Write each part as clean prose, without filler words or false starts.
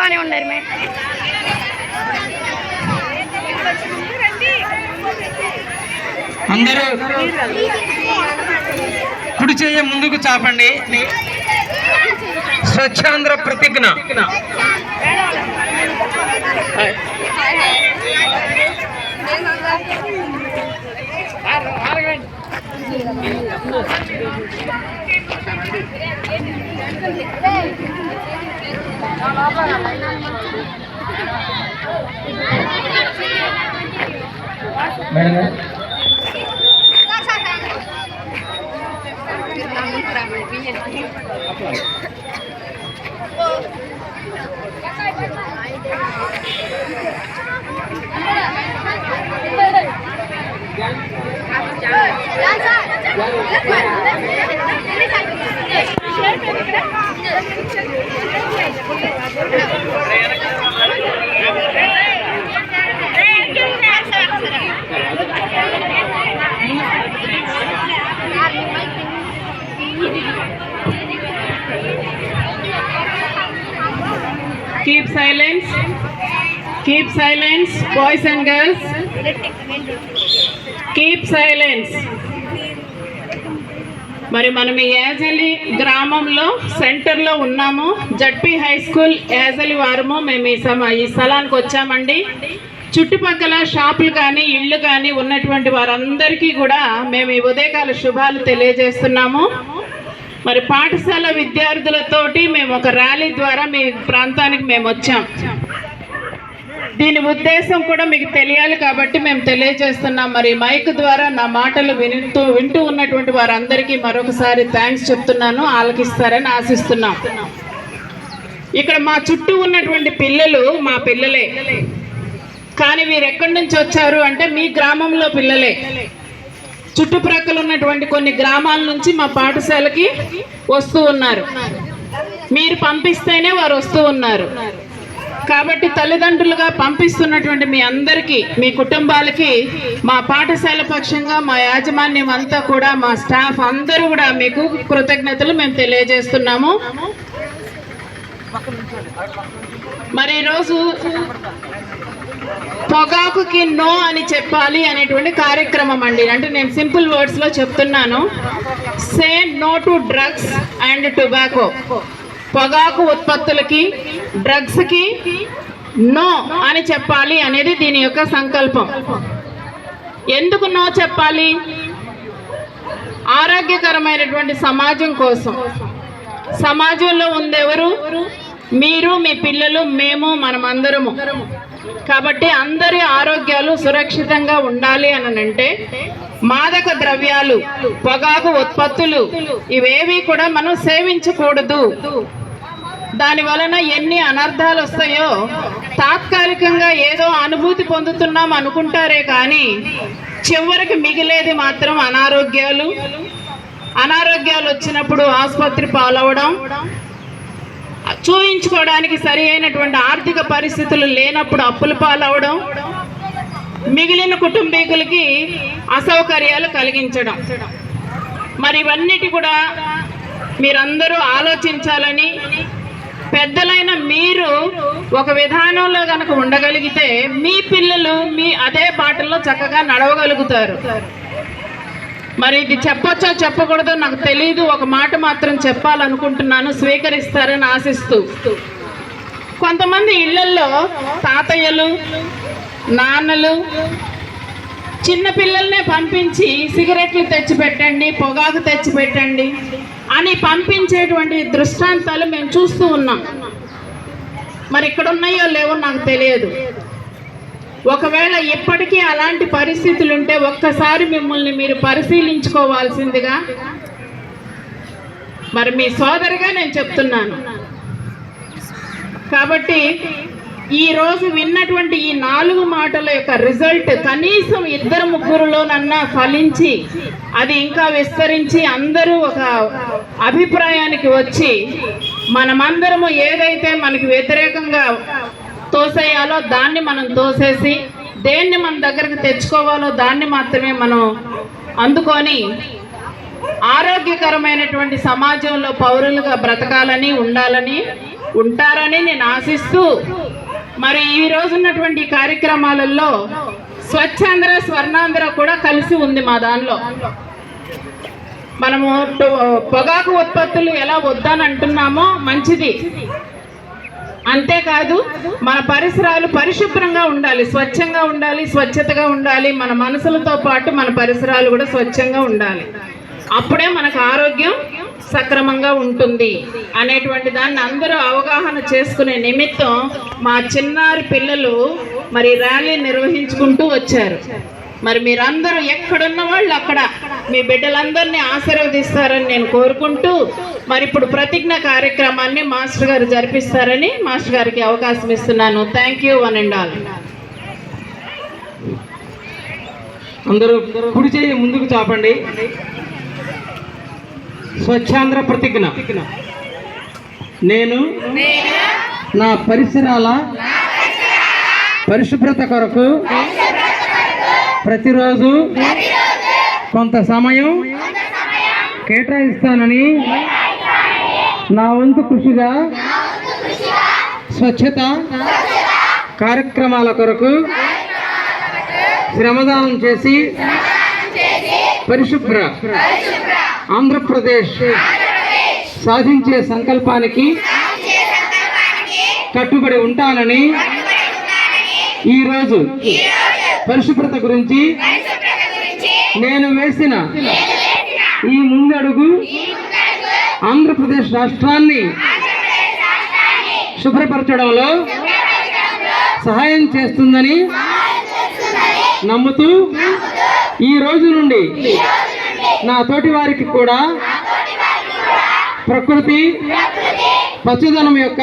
బాగానే ఉన్నారు మే. అందరూ కుడి చేయ ముందుకు చాపండి. స్వచ్ఛాంధ్ర ప్రతిజ్ఞ. Keep silence. Keep silence, boys and girls. Keep silence. మరి మనం యాజలి గ్రామంలో సెంటర్లో ఉన్నాము. జడ్పీ హై స్కూల్ యాజలి వారము మేము ఈ స్థలానికి వచ్చామండి. చుట్టుపక్కల షాపులు కానీ ఇళ్ళు కానీ ఉన్నటువంటి వారందరికీ కూడా మేము ఈ ఉదయకాల శుభాలు తెలియజేస్తున్నాము. మరి పాఠశాల విద్యార్థులతోటి మేము ఒక ర్యాలీ ద్వారా మీ ప్రాంతానికి మేము వచ్చాం. దీని ఉద్దేశం కూడా మీకు తెలియాలి కాబట్టి మేము తెలియజేస్తున్నాం. మరి మైక్ ద్వారా నా మాటలు వింటూ ఉన్నటువంటి వారందరికీ మరొకసారి థ్యాంక్స్ చెప్తున్నాను. ఆలకిస్తారని ఆశిస్తున్నాం. ఇక్కడ మా చుట్టూ ఉన్నటువంటి పిల్లలు మా పిల్లలే, కానీ వీరు ఎక్కడి నుంచి వచ్చారు అంటే మీ గ్రామంలో పిల్లలే. చుట్టుప్రక్కల ఉన్నటువంటి కొన్ని గ్రామాల నుంచి మా పాఠశాలకి వస్తూ ఉన్నారు. మీరు పంపిస్తేనే వారు వస్తూ ఉన్నారు. కాబట్టి తల్లిదండ్రులుగా పంపిస్తున్నటువంటి మీ అందరికీ, మీ కుటుంబాలకి మా పాఠశాల పక్షంగా మా యాజమాన్యం అంతా కూడా, మా స్టాఫ్ అందరూ కూడా మీకు కృతజ్ఞతలు మేము తెలియజేస్తున్నాము. మరి ఈరోజు పొగాకుకి నో అని చెప్పాలి అనేటువంటి కార్యక్రమం అండి. అంటే నేను సింపుల్ వర్డ్స్లో చెప్తున్నాను. Say no to drugs and tobacco. పొగాకు ఉత్పత్తులకి, డ్రగ్స్కి నో అని చెప్పాలి అనేది దీని యొక్క సంకల్పం. ఎందుకు నో చెప్పాలి? ఆరోగ్యకరమైనటువంటి సమాజం కోసం. సమాజంలో ఉందెవరు? మీరు, మీ పిల్లలు, మేము, మనమందరము. కాబట్టి అందరి ఆరోగ్యాలు సురక్షితంగా ఉండాలి అని అంటే మాదక ద్రవ్యాలు, పొగాకు ఉత్పత్తులు ఇవేవి కూడా మనం సేవించకూడదు. దాని వలన ఎన్ని అనర్థాలు వస్తాయో తాత్కాలికంగా ఏదో అనుభూతి పొందుతున్నాం అనుకుంటారే కానీ చివరికి మిగిలేది మాత్రం అనారోగ్యాలు. అనారోగ్యాలు వచ్చినప్పుడు ఆసుపత్రి పాలవడం, చూయించుకోవడానికి సరి అయినటువంటి ఆర్థిక పరిస్థితులు లేనప్పుడు అప్పుల పాలవడం, మిగిలిన కుటుంబీకులకి అసౌకర్యాలు కలిగించడం. మరి ఇవన్నిటి కూడా మీరందరూ ఆలోచించాలని, పెద్దలైన మీరు ఒక విధానంలో కనుక ఉండగలిగితే మీ పిల్లలు మీ అదే బాటలో చక్కగా నడవగలుగుతారు. మరి ఇది చెప్పొచ్చో చెప్పకూడదో నాకు తెలీదు. ఒక మాట మాత్రం చెప్పాలనుకుంటున్నాను, స్వీకరిస్తారని ఆశిస్తూ. కొంతమంది ఇళ్లల్లో తాతయ్యలు, నాన్నలు చిన్నపిల్లల్నే పంపించి సిగరెట్లు తెచ్చిపెట్టండి, పొగాకు తెచ్చిపెట్టండి అని పంపించేటువంటి దృష్టాంతాలు మేము చూస్తూ ఉన్నాం. మరి ఇక్కడ ఉన్నాయో లేవో నాకు తెలియదు. ఒకవేళ ఇప్పటికీ అలాంటి పరిస్థితులు ఉంటే ఒక్కసారి మిమ్మల్ని మీరు పరిశీలించుకోవాల్సిందిగా మరి మీ సోదరిగా నేను చెప్తున్నాను. కాబట్టి ఈరోజు విన్నటువంటి ఈ 4 మాటల యొక్క రిజల్ట్ కనీసం 2-3లోనన్నా ఫలించి అది ఇంకా విస్తరించి అందరూ ఒక అభిప్రాయానికి వచ్చి మనమందరము ఏదైతే మనకి వ్యతిరేకంగా తోసేయాలో దాన్ని మనం తోసేసి దేన్ని మన దగ్గరకు తెచ్చుకోవాలో దాన్ని మాత్రమే మనం అందుకొని ఆరోగ్యకరమైనటువంటి సమాజంలో పౌరులుగా బ్రతకాలని ఉండాలని ఉంటారని నేను ఆశిస్తూ, మరి ఈ రోజు ఉన్నటువంటి కార్యక్రమాలలో స్వచ్ఛాంధ్ర స్వర్ణాంధ్ర కూడా కలిసి ఉంది మా దానిలో. మనము పొగాకు ఉత్పత్తులు ఎలా వద్దని అంటున్నామో మంచిది, అంతేకాదు మన పరిసరాలు పరిశుభ్రంగా ఉండాలి, స్వచ్ఛంగా ఉండాలి, స్వచ్ఛతగా ఉండాలి. మన మనసులతో పాటు మన పరిసరాలు కూడా స్వచ్ఛంగా ఉండాలి. అప్పుడే మనకు ఆరోగ్యం సక్రమంగా ఉంటుంది అనేటువంటి దాన్ని అందరూ అవగాహన చేసుకునే నిమిత్తం మా చిన్నారి పిల్లలు మరి ర్యాలీ నిర్వహించుకుంటూ వచ్చారు. మరి మీరందరూ ఎక్కడున్న వాళ్ళు అక్కడ మీ బిడ్డలందరినీ ఆశీర్వదిస్తారని నేను కోరుకుంటూ, మరి ఇప్పుడు ప్రతిజ్ఞ కార్యక్రమాన్ని మాస్టర్ గారు జరిపిస్తారని మాస్టర్ గారికి అవకాశం ఇస్తున్నాను. Thank you one and all. అందరూ కుడి చేయి ముందుకు చాపండి. స్వచ్ఛాంధ్ర ప్రతిజ్ఞ. నేను నా పరిసరాల పరిశుభ్రత కొరకు ప్రతిరోజు కొంత సమయం కేటాయిస్తానని నా వంతు కృషిగా స్వచ్ఛత కార్యక్రమాల కొరకు శ్రమదానం చేసి పరిశుభ్ర ఆంధ్రప్రదేశ్ సాధించే సంకల్పానికి కట్టుబడి ఉంటానని ఈరోజు పరిశుభ్రత గురించి నేను వేసిన ఈ ముందడుగు ఆంధ్రప్రదేశ్ రాష్ట్రాన్ని శుభ్రపరచడంలో సహాయం చేస్తుందని నమ్ముతూ ఈ రోజు నుండి నా తోటి వారికి కూడా ప్రకృతి పచ్చదనం యొక్క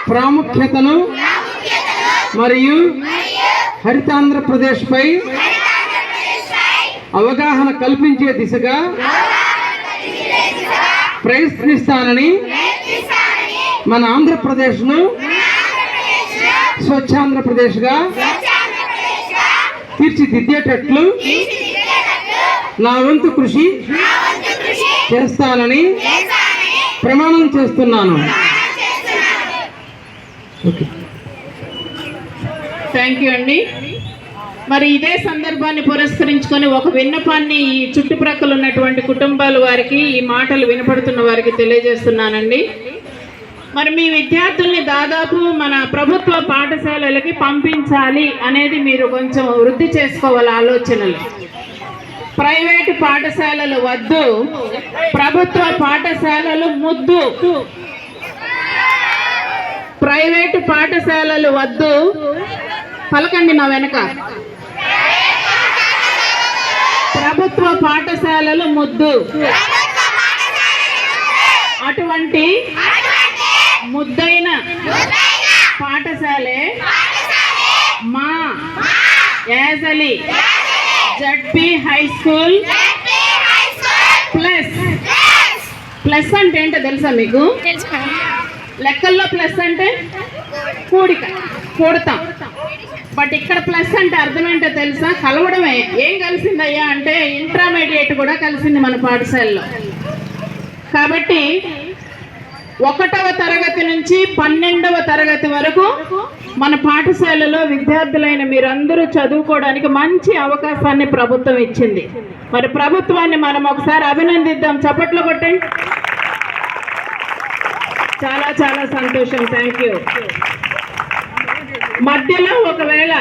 ప్రాముఖ్యతను మరియు హరితాంధ్రప్రదేశ్పై అవగాహన కల్పించే దిశగా ప్రయత్నిస్తానని మన ఆంధ్రప్రదేశ్ను స్వచ్ఛాంధ్రప్రదేశ్గా తీర్చిదిద్దేటట్లు నా వంతు కృషి చేస్తానని ప్రమాణం చేస్తున్నాను. థ్యాంక్ యూ అండి. మరి ఇదే సందర్భాన్ని పురస్కరించుకొని ఒక విన్నపాన్ని ఈ చుట్టుప్రక్కల ఉన్నటువంటి కుటుంబాల వారికి, ఈ మాటలు వినపడుతున్న వారికి తెలియజేస్తున్నానండి. మరి మీ విద్యార్థుల్ని దాదాపు మన ప్రభుత్వ పాఠశాలలకి పంపించాలి అనేది మీరు కొంచెం వృద్ధి చేసుకోవాలి ఆలోచనలు. ప్రైవేటు పాఠశాలలు వద్దు, ప్రభుత్వ పాఠశాలలు ముద్దు. ప్రైవేటు పాఠశాలలు వద్దు, పలకండి నా వెనక. ప్రభుత్వ పాఠశాలలు ముద్దు. అటువంటి ముద్దైన పాఠశాలే మా Yazali ZP high school plus. Plus అంటే ఏంటో తెలుసా మీకు? లెక్కల్లో ప్లస్ అంటే కూడిక, కూడతాం. బట్ ఇక్కడ ప్లస్ అంటే అర్థం ఏంటో తెలుసా? కలవడమే. ఏం కలిసిందయ్యా అంటే ఇంటర్మీడియట్ కూడా కలిసింది మన పాఠశాలలో. కాబట్టి 1వ తరగతి నుంచి 12వ తరగతి వరకు మన పాఠశాలలో విద్యార్థులైన మీరందరూ చదువుకోవడానికి మంచి అవకాశాన్ని ప్రభుత్వం ఇచ్చింది. మరి ప్రభుత్వాన్ని మనం ఒకసారి అభినందిద్దాం. చప్పట్లు కొట్టండి. చాలా చాలా సంతోషం. Thank you. మధ్యలో ఒకవేళ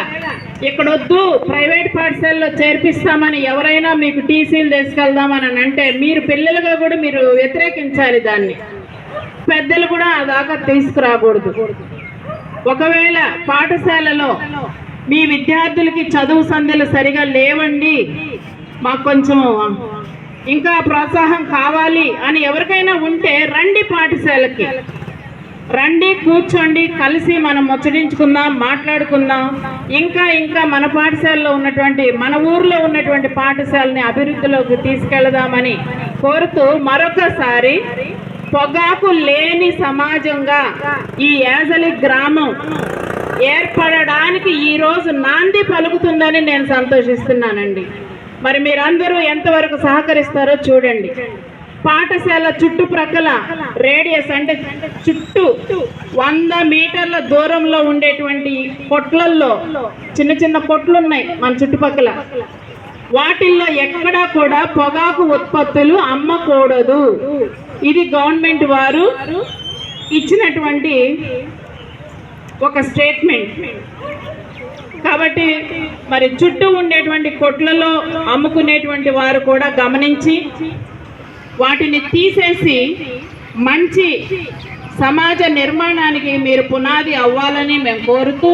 ఇక్కడ వద్దు, ప్రైవేట్ పాఠశాలలో చేర్పిస్తామని ఎవరైనా మీకు టీసీలు తీసుకెళ్దామని అంటే మీరు పిల్లలుగా కూడా మీరు వ్యతిరేకించాలి దాన్ని. పెద్దలు కూడా దాకా తీసుకురాకూడదు. ఒకవేళ పాఠశాలలో మీ విద్యార్థులకి చదువు సంధ్యలు సరిగా లేవండి, మాకు కొంచెం ఇంకా ప్రోత్సాహం కావాలి అని ఎవరికైనా ఉంటే రండి, పాఠశాలకి రండి, కూర్చోండి, కలిసి మనం ముచ్చటించుకుందాం, మాట్లాడుకుందాం. ఇంకా మన పాఠశాలలో ఉన్నటువంటి, మన ఊర్లో ఉన్నటువంటి పాఠశాలని అభివృద్ధిలోకి తీసుకెళ్దామని కోరుతూ మరొకసారి పొగాకు లేని సమాజంగా ఈ యాజలి గ్రామం ఏర్పడడానికి ఈరోజు నాంది పలుకుతుందని నేను సంతోషిస్తున్నానండి. మరి మీరందరూ ఎంతవరకు సహకరిస్తారో చూడండి. పాఠశాల చుట్టుప్రక్కల రేడియస్ అంటే చుట్టూ 100 మీటర్ల దూరంలో ఉండేటువంటి కొట్లల్లో చిన్న చిన్న కొట్లు ఉన్నాయి మన చుట్టుపక్కల, వాటిల్లో ఎక్కడా కూడా పొగాకు ఉత్పత్తులు అమ్మకూడదు. ఇది గవర్నమెంట్ వారు ఇచ్చినటువంటి ఒక స్టేట్మెంట్. కాబట్టి మరి చుట్టూ ఉండేటువంటి కొట్లలో అమ్ముకునేటువంటి వారు కూడా గమనించి వాటిని తీసేసి మంచి సమాజ నిర్మాణానికి మీరు పునాది అవ్వాలని మేము కోరుతూ,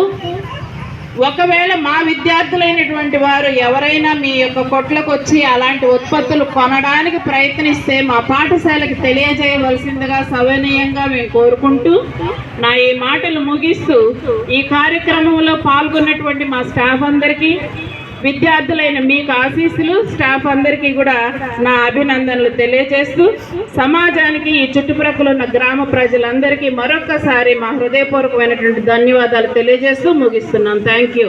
ఒకవేళ మా విద్యార్థులైనటువంటి వారు ఎవరైనా మీ యొక్క కొట్లకు వచ్చి అలాంటి ఉత్పత్తులు కొనడానికి ప్రయత్నిస్తే మా పాఠశాలకు తెలియజేయవలసిందిగా సవినయంగా మేము కోరుకుంటూ నా ఈ మాటలు ముగిస్తూ, ఈ కార్యక్రమంలో పాల్గొన్నటువంటి మా స్టాఫ్ అందరికీ, విద్యార్థులైన మీకు ఆశీస్సులు, స్టాఫ్ అందరికీ కూడా నా అభినందనలు తెలియజేస్తూ, సమాజానికి ఈ చుట్టుప్రక్కల ఉన్న గ్రామ ప్రజలందరికీ మరొక్కసారి మా హృదయపూర్వకమైనటువంటి ధన్యవాదాలు తెలియజేస్తూ ముగిస్తున్నాను. Thank you.